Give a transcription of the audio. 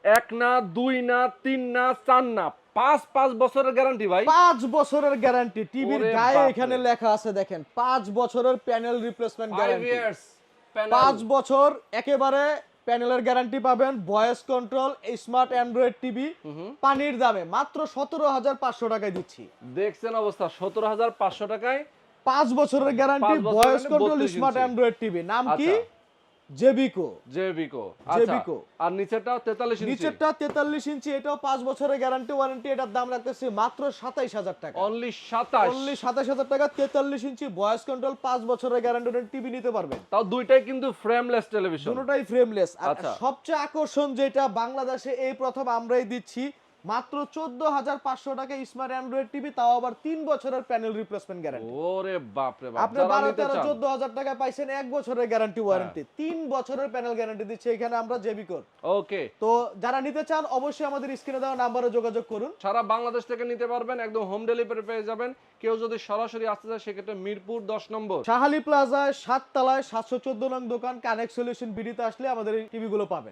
এক না, দুই না, তিন না, চার না, 5 বছরের গ্যারান্টি ভাই। 5 বছরের গ্যারান্টি। টিভির ওরে গায়ে বাপরে। এখানে লেখা আছে দেখেন, 5 বছরের panel replacement 5 guarantee. Years panel. 5 বছর একেবারে প্যানেলের গ্যারান্টি পাবেন। Voice control, smart Android TV, পানির দামে মাত্র 17,500 টাকায় দিচ্ছি। দেখছেন অবস্থা, 17,500 টাকায় 5 বছরের গ্যারান্টি, 5 বছরের voice guarantee, control, 32 smart inch. Android TV. নাম কি? আচ্ছা। জেবিকো। জেবিকো। জেবিকো। আর নিচেরটা 43 ইঞ্চি। নিচেরটা 43 ইঞ্চি, এটাও 5 বছরের গ্যারান্টি ওয়ারেন্টি। এটার দাম রাখতেছি মাত্র 27,000 টাকা। অনলি 27। অনলি 27,000 টাকা। 43 ইঞ্চি ভয়েস কন্ট্রোল, 5 বছরের গ্যারান্টি টিভি নিতে পারবেন। তাও দুইটাই কিন্তু ফ্রেমলেস টেলিভিশন। দুটোটাই ফ্রেমলেস। আর আচ্ছা। সবচেয়ে আকর্ষণ যেটা, বাংলাদেশে এই প্রথম আমরাই দিচ্ছি মাত্র 14,500 টাকা স্মার্ট অ্যান্ড্রয়েড টিভি, তাও আবার 3 বছরের প্যানেল রিপ্লেসমেন্ট গ্যারান্টি। ওরে বাপ রে বাপ। আপনি যারা 12, নিতে 13, চান। 14,000 টাকা পাইছেন 1 বছরের গ্যারান্টি ওয়ারেন্টি, 3 বছরের প্যানেল গ্যারান্টি দিচ্ছে এখানে আমরা জেবিকোর। ওকে। তো যারা নিতে চান অবশ্যই আমাদের স্ক্রিনে দেওয়া নাম্বারে যোগাযোগ করুন। সারা বাংলাদেশ থেকে নিতে পারবেন, একদম হোম ডেলিভারি পেয়ে যাবেন। কেউ যদি সরাসরি আসতে চায় সেক্ষেত্রে মিরপুর 10 নম্বর শাহালি প্লাজায় 7 তলায় 714 নং দোকান কানেক্ট সলিউশন বিডিতে আসলে আমাদের এই টিভিগুলো পাবেন।